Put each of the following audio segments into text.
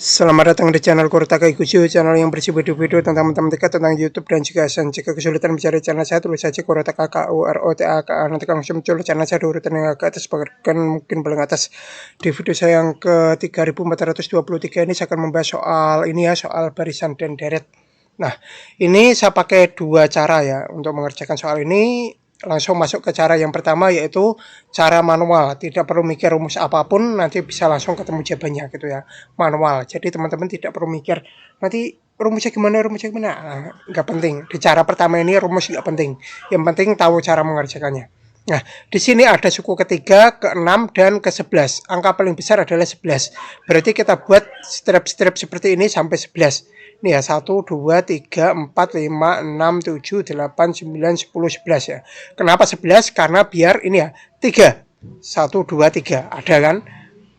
Selamat datang di channel Kurtaka Ikusu, channel yang berisi video-video tentang matematika, tentang YouTube dan juga ASN. Jika kesulitan mencari channel saya, tulis saja Kurtaka KUROTAKA. Nanti langsung muncul channel saya di urutan yang ke atas, bahkan mungkin paling atas. Di video saya yang ke 3423 ini saya akan membahas soal ini ya, soal barisan dan deret. Nah, ini saya pakai dua cara ya untuk mengerjakan soal ini. Langsung masuk ke cara yang pertama, yaitu cara manual. Tidak perlu mikir rumus apapun, nanti bisa langsung ketemu jawabannya gitu ya, manual. Jadi teman-teman tidak perlu mikir nanti rumusnya gimana, nggak penting. Di cara pertama ini rumus nggak penting, yang penting tahu cara mengerjakannya. Nah, di sini ada suku ketiga, ke-6, dan ke-11. Angka paling besar adalah 11. Berarti kita buat strip-strip seperti ini sampai 11. Ini ya, 1, 2, 3, 4, 5, 6, 7, 8, 9, 10, 11 ya. Kenapa 11? Karena biar ini ya, 3. 1, 2, 3. Ada kan?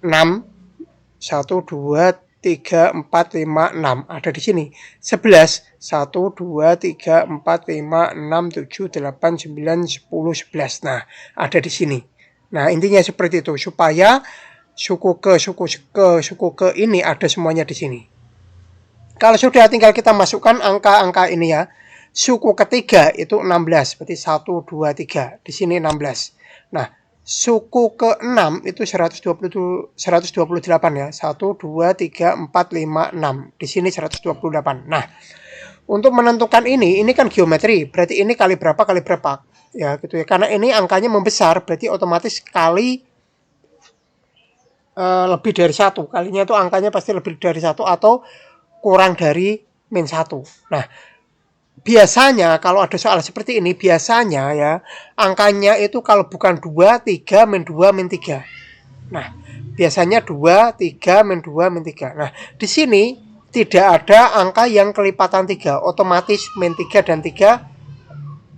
6, 1, 2, 3, 4, 5, 6. Ada di sini. 11. 1, 2, 3, 4, 5, 6, 7, 8, 9, 10, 11. Nah, ada di sini. Nah, intinya seperti itu. Supaya suku ke ini ada semuanya di sini. Kalau sudah, tinggal kita masukkan angka-angka ini ya. Suku ketiga itu 16, berarti 1, 2, 3. Di sini 16. Nah, suku ke-6 itu 128 ya. 1, 2, 3, 4, 5, 6. Di sini 128. Nah, untuk menentukan ini kan geometri. Berarti ini kali berapa kali berapa. Ya, gitu ya. Karena ini angkanya membesar, berarti otomatis kali lebih dari 1. Kalinya itu angkanya pasti lebih dari 1 atau kurang dari min 1. Nah, biasanya kalau ada soal seperti ini, biasanya ya, angkanya itu kalau bukan 2, 3, min 2, min 3. Nah, biasanya 2, 3, min 2, min 3. Nah, di sini tidak ada angka yang kelipatan 3. Otomatis min 3 dan 3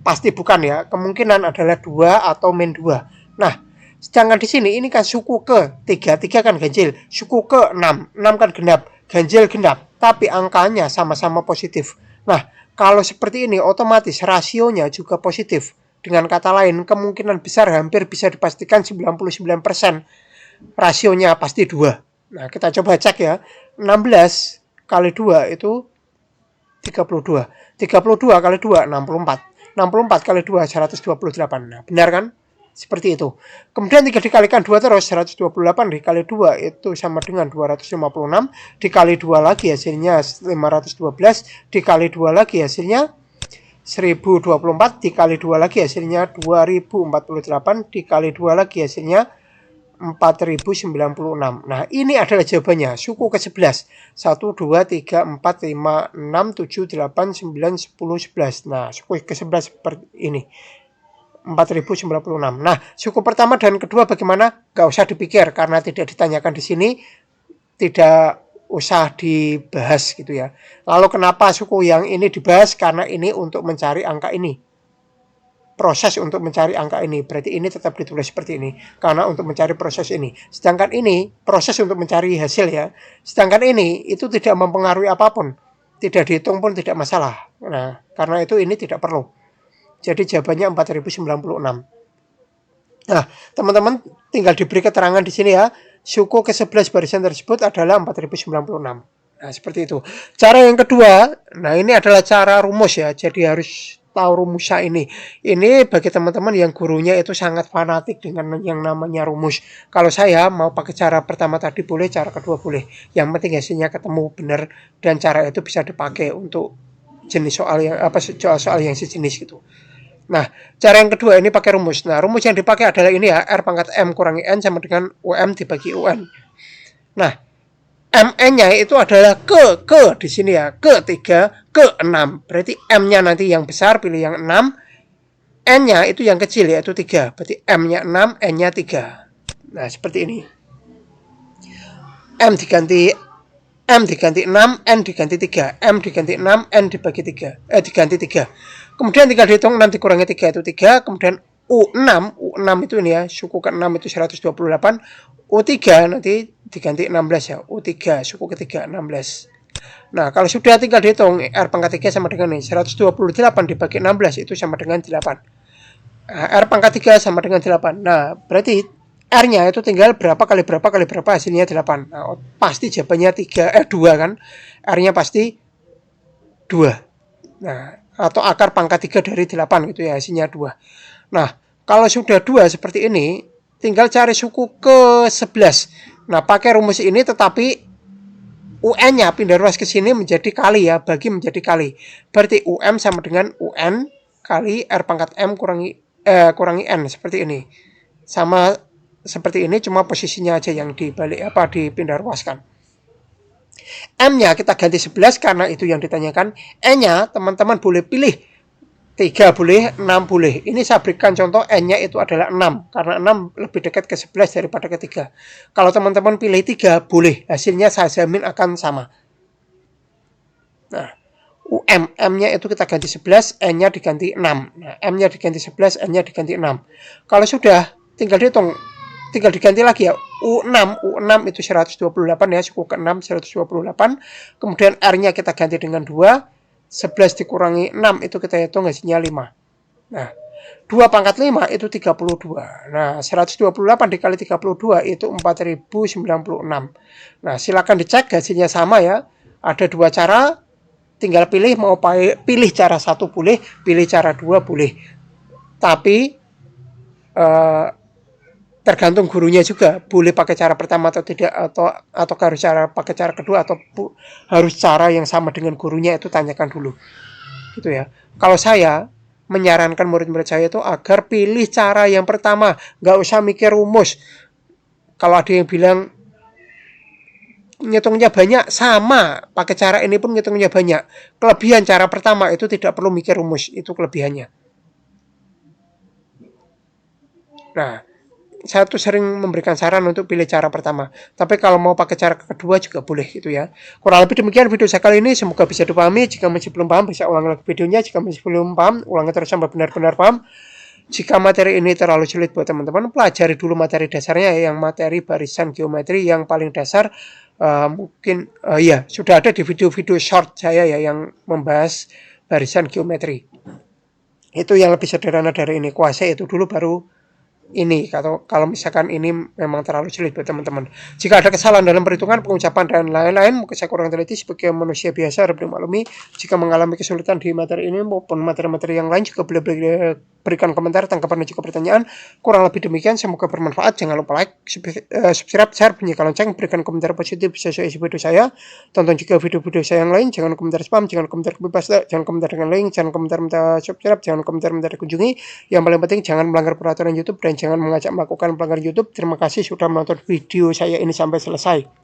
pasti bukan ya. Kemungkinan adalah 2 atau min 2. Nah, sedangkan di sini ini kan suku ke 3, 3 kan ganjil. Suku ke 6, 6 kan genap, ganjil genap. Tapi angkanya sama-sama positif. Nah, kalau seperti ini otomatis rasionya juga positif. Dengan kata lain, kemungkinan besar hampir bisa dipastikan 99% rasionya pasti 2. Nah, kita coba cek ya. 16 kali 2 itu 32. 32 kali 2, 64. 64 kali 2, 128. Nah, benar kan? Seperti itu. Kemudian 3 dikalikan 2 terus, 128 dikali 2 itu sama dengan 256. Dikali 2 lagi hasilnya 512. Dikali 2 lagi hasilnya 1024. Dikali 2 lagi hasilnya 2048. Dikali 2 lagi hasilnya 4096. Nah, ini adalah jawabannya. Suku ke-11. 1, 2, 3, 4, 5, 6, 7, 8, 9, 10, 11. Nah, suku ke-11 seperti ini. 4096. Nah, suku pertama dan kedua bagaimana? Gak usah dipikir karena tidak ditanyakan di sini, tidak usah dibahas gitu ya. Lalu kenapa suku yang ini dibahas? Karena ini untuk mencari angka ini. Proses untuk mencari angka ini. Berarti ini tetap ditulis seperti ini. Karena untuk mencari proses ini. Sedangkan ini proses untuk mencari hasil ya. Sedangkan ini itu tidak mempengaruhi apapun. Tidak dihitung pun tidak masalah. Nah, karena itu ini tidak perlu. Jadi jawabannya 4096. Nah, teman-teman tinggal diberi keterangan di sini ya. Suku ke-11 barisan tersebut adalah 4096. Nah, seperti itu. Cara yang kedua, nah ini adalah cara rumus ya. Jadi harus tahu rumusnya ini. Ini bagi teman-teman yang gurunya itu sangat fanatik dengan yang namanya rumus. Kalau saya mau pakai cara pertama tadi boleh, cara kedua boleh. Yang penting hasilnya ketemu benar dan cara itu bisa dipakai untuk jenis soal yang soal yang sejenis gitu. Nah, cara yang kedua ini pakai rumus. Nah, rumus yang dipakai adalah ini ya, R pangkat M kurangi N sama dengan UM dibagi UN. Nah, MN-nya itu adalah ke di sini ya, ke-3, ke-6. Berarti M-nya nanti yang besar, pilih yang 6. N-nya itu yang kecil yaitu 3. Berarti M-nya 6, N-nya 3. Nah, seperti ini. M diganti 6, N diganti 3. M diganti 6, N dibagi 3. Diganti 3. Kemudian tinggal dihitung 6 dikurangi 3 itu 3. Kemudian U6 itu ini ya, suku ke-6 itu 128. U3 nanti diganti 16 ya. U3 suku ketiga 16. Nah, kalau sudah tinggal dihitung R pangkat 3 sama dengan ini. 128 dibagi 16 itu sama dengan 8. Nah, R pangkat 3 sama dengan 8. Nah, berarti R-nya itu tinggal berapa kali berapa hasilnya 8. Nah, pasti jawabannya 2 kan. R-nya pasti 2. Nah, atau akar pangkat 3 dari 8 gitu ya, hasilnya 2. Nah, kalau sudah 2 seperti ini, tinggal cari suku ke 11. Nah, pakai rumus ini tetapi UN-nya pindah ruas ke sini menjadi kali ya, bagi menjadi kali. Berarti UM sama dengan UN kali R pangkat M kurangi N seperti ini. Sama seperti ini, cuma posisinya aja yang dibalik dipindah ruaskan. M-nya kita ganti 11 karena itu yang ditanyakan. N-nya teman-teman boleh pilih 3 boleh, 6 boleh. Ini saya berikan contoh N-nya itu adalah 6. Karena 6 lebih dekat ke 11 daripada ke 3. Kalau teman-teman pilih 3 boleh. Hasilnya saya jamin akan sama. Nah, M-nya itu kita ganti 11, N-nya diganti 6. Nah, M-nya diganti 11, N-nya diganti 6. Kalau sudah, tinggal dihitung. Tinggal diganti lagi ya. U6 itu 128 ya, suku ke-6 128. Kemudian R-nya kita ganti dengan 2. 11 dikurangi 6 itu kita hitung hasilnya 5. Nah, 2 pangkat 5 itu 32. Nah, 128 dikali 32 itu 4096. Nah, silakan dicek hasilnya sama ya. Ada 2 cara. Tinggal pilih mau pilih cara 1 boleh, pilih cara 2 boleh. Tapi tergantung gurunya juga, boleh pakai cara pertama atau tidak, atau harus cara pakai cara kedua, atau harus cara yang sama dengan gurunya, itu tanyakan dulu gitu ya. Kalau saya menyarankan murid-murid saya itu agar pilih cara yang pertama, nggak usah mikir rumus. Kalau ada yang bilang ngitungnya banyak, sama pakai cara ini pun ngitungnya banyak. Kelebihan cara pertama itu tidak perlu mikir rumus, itu kelebihannya. Nah, saya tuh sering memberikan saran untuk pilih cara pertama. Tapi kalau mau pakai cara kedua juga boleh gitu ya. Kurang lebih demikian video saya kali ini. Semoga bisa dipahami. Jika masih belum paham, bisa ulang lagi videonya. Jika masih belum paham, ulangi terus sampai benar-benar paham. Jika materi ini terlalu sulit buat teman-teman, pelajari dulu materi dasarnya, yang materi barisan geometri yang paling dasar. Mungkin ya sudah ada di video-video short saya ya yang membahas barisan geometri. Itu yang lebih sederhana dari ini. Kuasai itu dulu baru ini, kalau misalkan ini memang terlalu sulit buat teman-teman. Jika ada kesalahan dalam perhitungan, pengucapan dan lain-lain, mungkin saya kurang teliti sebagai manusia biasa harap dimaklumi. Jika mengalami kesulitan di materi ini maupun materi-materi yang lain, juga boleh berikan komentar, tanggapan dan juga pertanyaan. Kurang lebih demikian, semoga bermanfaat. Jangan lupa like, subscribe, share, bunyikan lonceng, berikan komentar positif sesuai isi video saya. Tonton juga video-video saya yang lain. Jangan komentar spam, jangan komentar copy paste, jangan komentar dengan link, jangan komentar minta subscribe, jangan komentar minta dikunjungi. Yang paling penting jangan melanggar peraturan YouTube dan jangan mengajak melakukan pelanggaran YouTube. Terima kasih sudah menonton video saya ini sampai selesai.